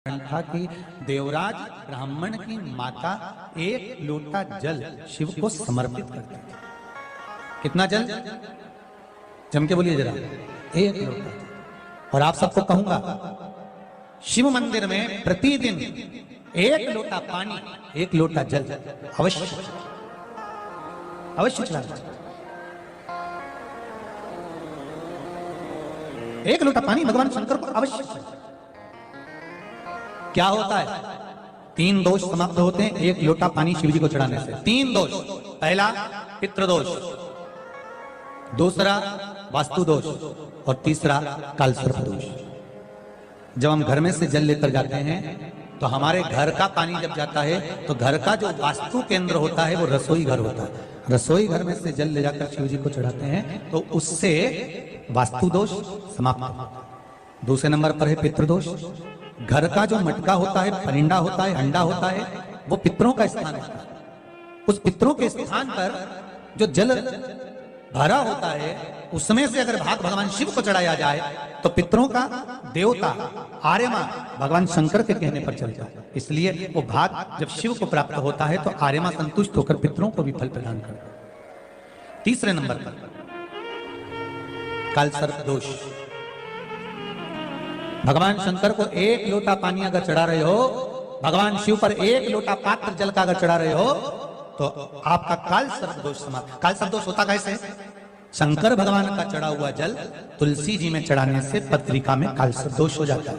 था कि देवराज ब्राह्मण की माता एक लोटा जल शिव को समर्पित करती थी। कितना जल? जम के बोलिए जरा। एक लोटा। और आप सबको कहूंगा, शिव मंदिर में प्रतिदिन एक लोटा पानी, एक लोटा जल अवश्य अवश्य चढ़ाना चाहिए। एक लोटा पानी भगवान शंकर को अवश्य चाहिए। क्या होता है? 3 दोष समाप्त होते हैं एक लोटा पानी शिव जी को चढ़ाने से। 3 दोष। पहला पितृदोष, दूसरा वास्तु दोष और तीसरा कालसर्प दोष। जब हम घर में से जल लेकर जाते हैं तो हमारे घर का पानी जब जाता है तो घर का जो वास्तु केंद्र होता है वो रसोई घर होता है। रसोई घर में से जल ले जाकर शिव जी को चढ़ाते हैं तो उससे वास्तु दोष समाप्त। दूसरे नंबर पर है पितृदोष। घर का जो मटका होता है, परिंदा होता है, हंडा होता है, वो पितरों का स्थान होता है। उस पितरों के स्थान पर जो जल भरा होता है उसमें से अगर भाग भगवान शिव को चढ़ाया जाए तो पितरों का देवता आर्यमा भगवान शंकर के कहने पर चल जाए। इसलिए वो भाग जब शिव को प्राप्त होता है तो आर्यमा संतुष्ट होकर पितरों को भी फल प्रदान करता है। तीसरे नंबर पर कालसर्प दोष। भगवान शंकर को एक लोटा पानी अगर चढ़ा रहे हो, भगवान शिव पर एक लोटा पात्र जल का अगर चढ़ा रहे हो तो आपका कालसर्प दोष समाप्त। कालसर्प दोष होता कैसे? शंकर भगवान का चढ़ा हुआ जल तुलसी जी में चढ़ाने से पत्रिका में कालसर्प दोष हो जाता है।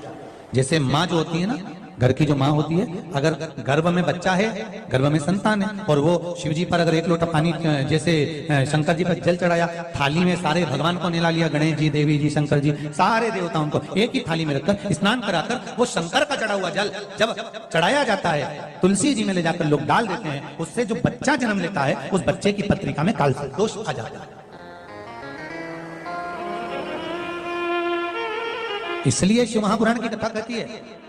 जैसे माँ जो होती है ना, घर की जो माँ होती है, अगर गर्भ में बच्चा है, गर्भ में संतान है और वो शिव जी पर अगर एक लोटा पानी जैसे शंकर जी पर जल चढ़ाया, थाली में सारे भगवान को निला लिया, गणेश जी, देवी जी, शंकर जी, सारे देवताओं को एक ही थाली में रखकर स्नान कराकर वो शंकर का चढ़ा हुआ जल जब चढ़ाया जाता है तुलसी जी में ले जाकर लोग डाल देते हैं, उससे जो बच्चा जन्म लेता है उस बच्चे की पत्रिका में कालसर्प दोष आ जाता है। इसलिए शिव महापुराण की कथा कहती है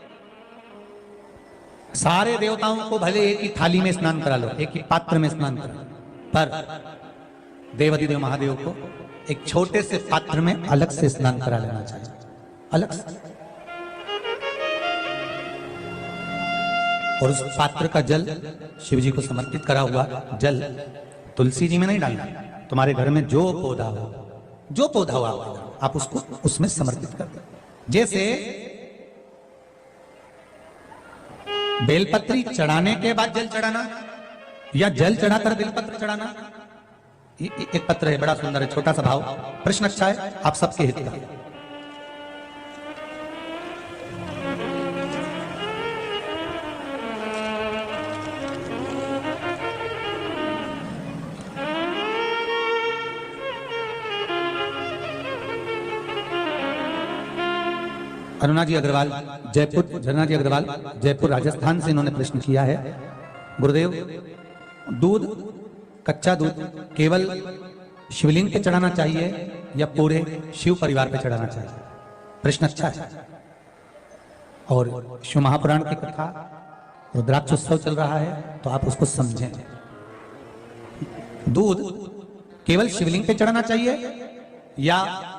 सारे देवताओं को भले एक ही थाली में स्नान करा लो, एक ही पात्र में स्नान करा लो, पर देवाधिदेव महादेव को एक छोटे से पात्र में अलग से स्नान करा लेना चाहिए, अलग से। और उस पात्र का जल शिव जी को समर्पित करा हुआ जल तुलसी जी में नहीं डालना। तुम्हारे घर में जो पौधा हो, जो पौधा हो आप उसको उसमें समर्पित कर दो। जैसे बेलपत्री चढ़ाने के बाद जल चढ़ाना या जल चढ़ाकर बेलपत्र चढ़ाना। एक पत्र है, बड़ा सुंदर है, छोटा सा भाव, प्रश्न अच्छा है, आप सबके हित का। अरुणा जी अग्रवाल जयपुर, झरना जी अग्रवाल जयपुर राजस्थान से इन्होंने प्रश्न किया है। गुरुदेव, दूध, कच्चा दूध केवल शिवलिंग पे चढ़ाना चाहिए या पूरे शिव परिवार पे चढ़ाना चाहिए? प्रश्न अच्छा है। और शिव महापुराण की कथा रुद्राक्षोत्सव चल रहा है तो आप उसको समझें। दूध केवल शिवलिंग पे चढ़ाना चाहिए या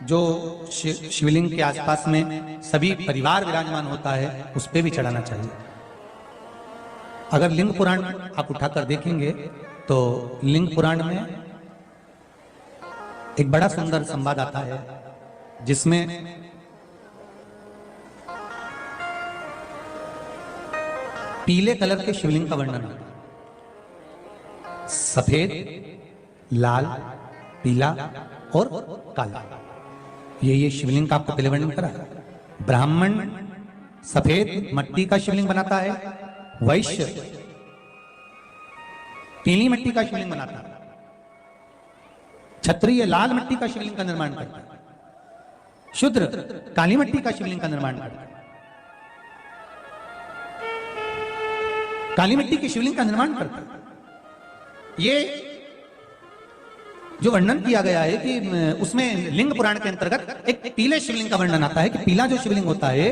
जो शिवलिंग के आसपास में सभी परिवार विराजमान होता है उस पे भी चढ़ाना चाहिए? अगर लिंग पुराण आप उठाकर देखेंगे तो लिंग पुराण में एक बड़ा सुंदर संवाद आता है जिसमें पीले कलर के शिवलिंग का वर्णन है। सफेद, लाल, पीला और काला, ये शिवलिंग का आपको पहले वर्णन करा। ब्राह्मण सफेद मट्टी का शिवलिंग बनाता है, वैश्य पीली मिट्टी का शिवलिंग बनाता है, क्षत्रिय लाल मिट्टी का शिवलिंग का निर्माण करता है, शूद्र काली मिट्टी का शिवलिंग का निर्माण करता है। काली मिट्टी के शिवलिंग का निर्माण करता है। ये जो वर्णन किया गया है कि उसमें लिंग पुराण के अंतर्गत एक पीले शिवलिंग का वर्णन आता है कि पीला जो शिवलिंग होता है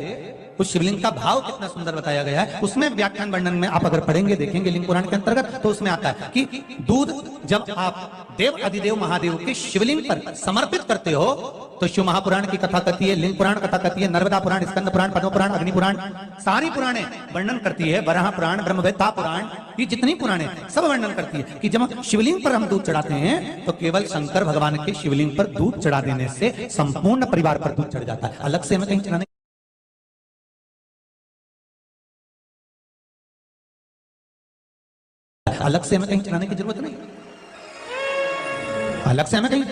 उस शिवलिंग का भाव कितना सुंदर बताया गया है। उसमें व्याख्यान वर्णन में आप अगर पढ़ेंगे, देखेंगे लिंग पुराण के अंतर्गत तो उसमें आता है कि दूध जब आप देव अधिदेव महादेव के शिवलिंग पर समर्पित करते हो तो शिव महापुराण की कथा कहती है, लिंग पुराण कथा कहती है, नर्मदा पुराण, स्कंद पुराण, पद्म पुराण, अग्नि पुराण, सारी पुराणे वर्णन करती है, वराह पुराण, ब्रह्मवेत्ता पुराण, ये जितनी पुराणे सब वर्णन करती है कि जब शिवलिंग पर हम दूध चढ़ाते हैं तो केवल शंकर भगवान के शिवलिंग पर दूध चढ़ा देने से संपूर्ण परिवार पर दूध चढ़ जाता है। अलग से हमें कहीं चढ़ाने की जरूरत नहीं, अलग से हमें कहीं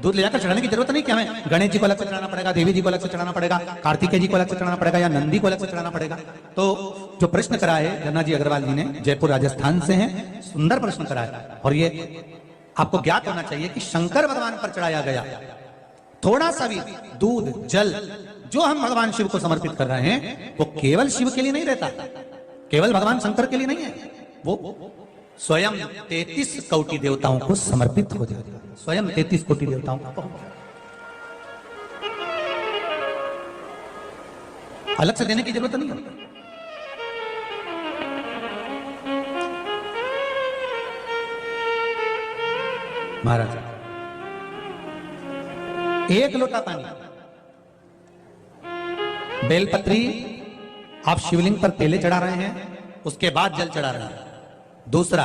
दूध ले जाकर चढ़ाने की जरूरत नहीं कि हमें गणेश जी को अलग से चढ़ाना पड़ेगा, देवी जी को अलग से चढ़ाना पड़ेगा, कार्तिकेय जी को अलग से चढ़ाना पड़ेगा या नंदी को अलग से चढ़ाना पड़ेगा। तो जो प्रश्न करा है गन्ना जी अग्रवाल जी ने, जयपुर राजस्थान से हैं, सुंदर प्रश्न करा है और ये आपको ज्ञात होना चाहिए कि शंकर भगवान पर चढ़ाया गया थोड़ा सा भी दूध जल जो हम भगवान शिव को समर्पित कर रहे हैं वो केवल शिव के लिए नहीं रहता, केवल भगवान शंकर के लिए नहीं है, वो स्वयं 33 कोटि देवताओं को समर्पित हो जाता है, स्वयं 33 कोटि देवताओं को अलग से देने की जरूरत नहीं है। महाराज एक लोटा पानी, बेलपत्री आप शिवलिंग पर पहले चढ़ा रहे हैं, उसके बाद जल चढ़ा रहे हैं, दूसरा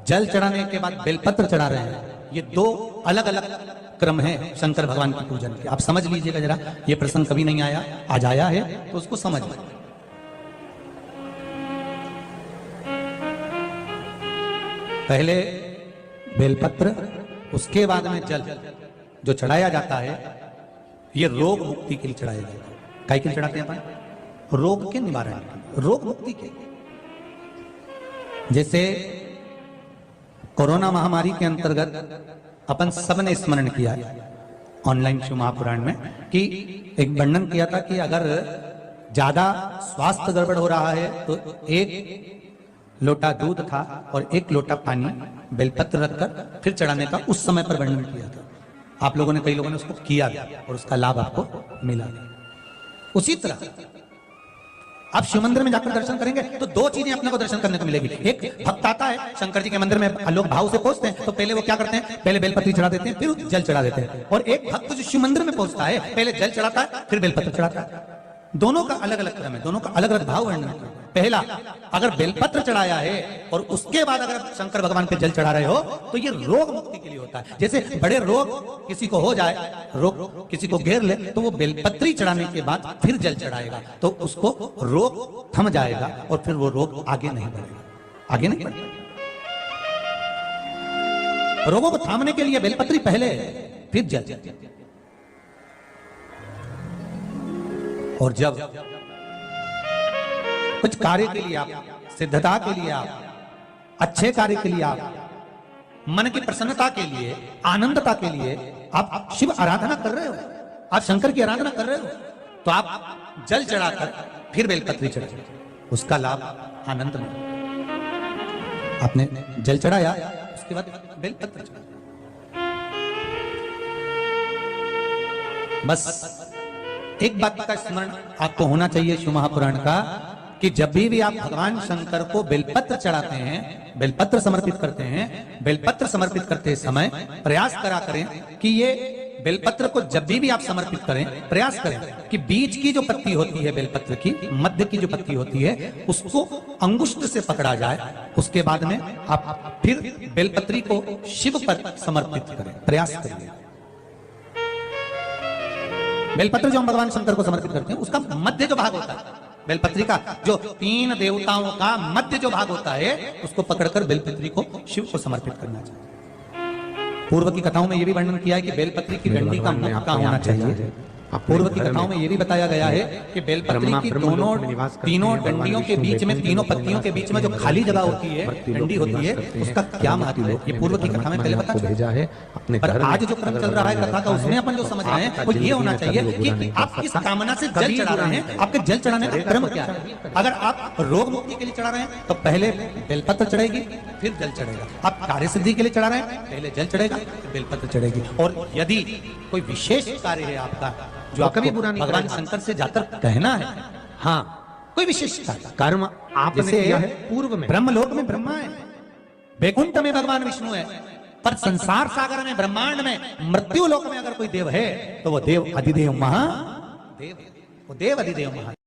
जल चढ़ाने के बाद बेलपत्र चढ़ा रहे हैं, ये दो अलग अलग क्रम है शंकर भगवान के पूजन के। आप समझ लीजिएगा जरा, ये प्रसंग कभी नहीं आया, आज आया है तो उसको समझ लीजिए। पहले बेलपत्र, उसके बाद में जल जो चढ़ाया जाता है ये रोग मुक्ति के लिए चढ़ाया जाता है। काय के लिए चढ़ाते हैं अपन? रोग के निवारण के, रोग मुक्ति के। जैसे कोरोना महामारी के अंतर्गत अपन सब ने स्मरण किया ऑनलाइन शिव महापुराण में कि एक वर्णन किया था कि अगर ज्यादा स्वास्थ्य गड़बड़ हो रहा है तो एक लोटा दूध था और एक लोटा पानी बेलपत्र रखकर फिर चढ़ाने का उस समय पर वर्णन किया था। आप लोगों ने, कई लोगों ने उसको किया और उसका लाभ आपको मिला। उसी तरह आप शिव मंदिर में जाकर दर्शन करेंगे तो दो चीजें अपने को दर्शन करने को मिलेगी। एक भक्त आता है शंकर जी के मंदिर में, लोग भाव से पहुंचते हैं तो पहले वो क्या करते हैं, पहले बेलपत्री चढ़ा देते हैं फिर जल चढ़ा देते हैं। और एक भक्त जो शिव मंदिर में पहुंचता है पहले जल चढ़ाता है फिर बेलपत्र चढ़ाता है। दोनों का अलग अलग क्रम है, दोनों का अलग अलग भाव वर्णन। पहला, अगर बेलपत्र चढ़ाया है और उसके बाद अगर शंकर भगवान पे जल चढ़ा रहे हो तो ये रोग मुक्ति के लिए होता है। जैसे बड़े रोग किसी को हो जाए, रोग किसी को घेर ले तो वो बेलपत्री चढ़ाने के बाद फिर जल चढ़ाएगा तो उसको रोग थम जाएगा और फिर वो रोग आगे नहीं बढ़ेगा, आगे नहीं बढ़ेगा। रोगों को थामने के लिए बेलपत्री पहले फिर जल। और जब कुछ कार्य के लिए आप, सिद्धता के लिए आप, अच्छे कार्य के लिए आप, मन की प्रसन्नता के लिए, आनंदता के लिए आप शिव आराधना कर रहे हो, आप शंकर की आराधना कर रहे हो तो आप जल चढ़ाकर फिर बेलपत्री चढ़ाए, उसका लाभ आनंद में। आपने जल चढ़ाया उसके बाद बेलपत्र चढ़ाया। बस एक बात का स्मरण आपको होना चाहिए शिव महापुराण का कि जब भी आप भगवान शंकर को बेलपत्र चढ़ाते हैं, बेलपत्र समर्पित करते हैं, बेलपत्र समर्पित करते समय प्रयास करा करें कि ये बेलपत्र को जब भी आप समर्पित करें, प्रयास करें कि बीच की जो पत्ती होती है बेलपत्र की, मध्य की जो पत्ती होती है उसको अंगुष्ठ से पकड़ा जाए। उसके बाद में आप फिर बेलपत्री को शिव पर समर्पित करें, प्रयास करिए। बेलपत्र जो हम भगवान शंकर को समर्पित करते हैं उसका मध्य जो भाग होता है, बेलपत्री का जो 3 देवताओं का मध्य जो भाग होता है उसको पकड़कर बेलपत्री को शिव को समर्पित करना चाहिए। पूर्व की कथाओं में यह भी वर्णन किया है कि बेलपत्री की डंडी का मुख कहां होना चाहिए। पूर्व की कथाओं में यह भी बताया गया है कि बेलपत्री की तीनों डंडियों के बीच में, तीनों पत्तियों के बीच में जो खाली जगह होती है, डंडी होती है, उसका क्या महत्व है ये पूर्व की कथा में पहले बता भेजा है। पर आज जो क्रम चल रहा है कथा का उसमें अपन जो समझ रहे हैं वो ये होना चाहिए कि आप किस कामना से जल चढ़ा रहे हैं, आपके जल चढ़ाने का क्रम क्या है। अगर आप रोग मुक्ति के लिए चढ़ा रहे हैं तो पहले बेलपत्र चढ़ेगी फिर जल चढ़ेगा। आप कार्य सिद्धि के लिए चढ़ा रहे हैं पहले जल चढ़ेगा फिर बेलपत्र चढ़ेगी। और यदि कोई विशेष कार्य है आपका जो कभी बुरा नहीं, भगवान शंकर से जाकर कहना है, हाँ कोई विशेष कर्म आपने किया है, पूर्व में ब्रह्मलोक में ब्रह्मा है, वैकुंठ में भगवान विष्णु है, पर संसार सागर में, ब्रह्मांड में, मृत्यु लोक में अगर कोई देव है तो वो देव अधिदेव महादेव, वो देव अधिदेव महादेव।